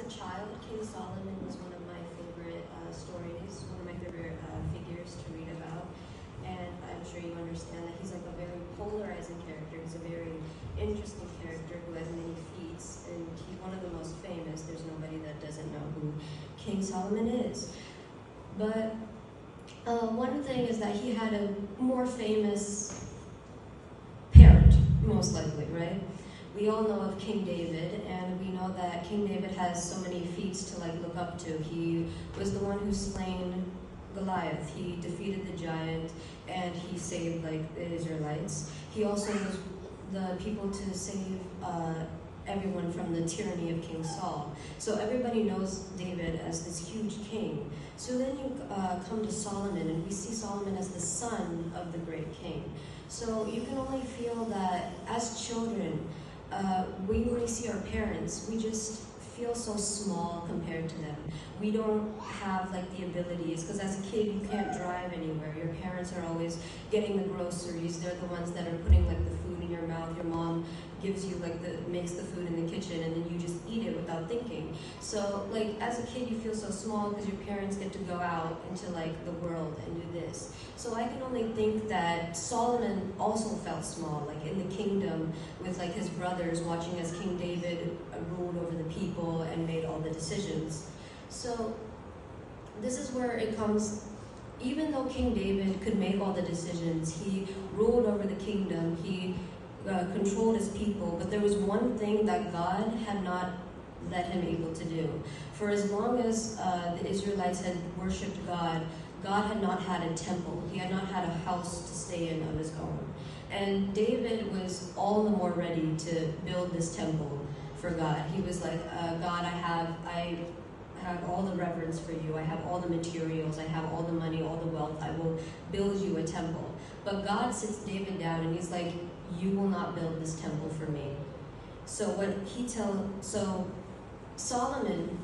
a child, King Solomon was one of my favorite stories, one of my favorite figures to read about. And I'm sure you understand that he's like a very polarizing character. He's a very interesting character who has many feats, and he's one of the most famous. There's nobody that doesn't know who King Solomon is. But one thing is that he had a more famous parent, most likely, right? We all know of King David, and we know that King David has so many feats to look up to. He was the one who slain Goliath. He defeated the giant, and he saved the Israelites. He also was the people to save everyone from the tyranny of King Saul. So everybody knows David as this huge king. So then you come to Solomon, and we see Solomon as the son of the great king. So you can only feel that as children, when we see our parents, we just feel so small compared to them. We don't have the abilities, because as a kid you can't drive anywhere. Your parents are always getting the groceries. They're the ones that are putting the food in your mouth. Your mom gives you makes the food in the kitchen, and then you just eat it without thinking. So as a kid you feel so small because your parents get to go out into the world and do this. So I can only think that Solomon also felt small, in the kingdom with his brothers, watching as King David ruled over the people and made all the decisions. So this is where it comes. Even though King David could make all the decisions, he ruled over the kingdom, he controlled his people, but there was one thing that God had not let him able to do. For as long as the Israelites had worshipped God, God had not had a temple. He had not had a house to stay in of his own. And David was all the more ready to build this temple for God. He was like, God, I have all the reverence for you. I have all the materials. I have all the money, all the wealth. I will build you a temple. But God sits David down and he's like, you will not build this temple for me. So so Solomon,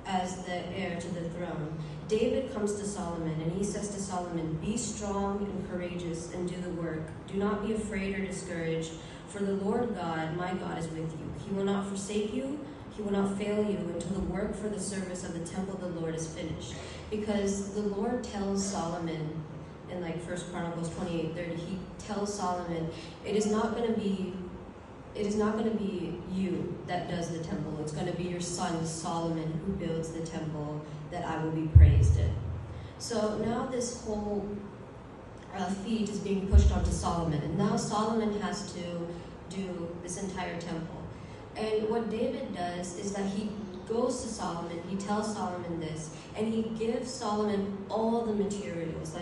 as the heir to the throne, David comes to Solomon and he says to Solomon, be strong and courageous and do the work. Do not be afraid or discouraged, for the Lord God, my God, is with you. He will not forsake you. He will not fail you until the work for the service of the temple of the Lord is finished. Because the Lord tells Solomon in 1 Chronicles 28:30, he tells Solomon, it is not going to be you that does the temple. It's going to be your son Solomon who builds the temple that I will be praised in. So now this whole feat is being pushed onto Solomon, and now Solomon has to do this entire temple. And what David does is that he goes to Solomon, he tells Solomon this, and he gives Solomon all the materials,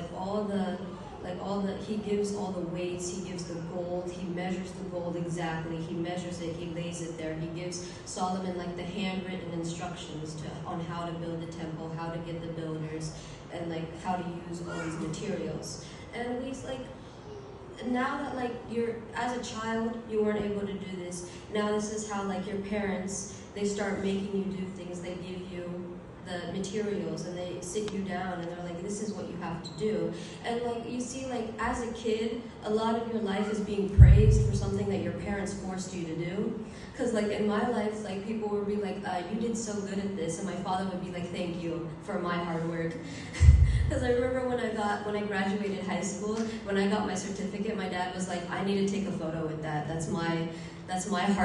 he gives all the weights, he gives the gold, he measures the gold exactly, he measures it, he lays it there, he gives Solomon the handwritten instructions on how to build the temple, how to get the builders, and how to use all these materials. And he's now that you're, as a child, you weren't able to do this. Now this is how your parents, they start making you do things. They give you the materials and they sit you down and they're like, this is what you have to do. And you see, as a kid, a lot of your life is being praised for something that your parents forced you to do. Because in my life, people would be like, you did so good at this, and my father would be like, thank you for my hard work. Because I remember when I graduated high school, when I got my certificate, my dad was like, I need to take a photo with that. That's my hard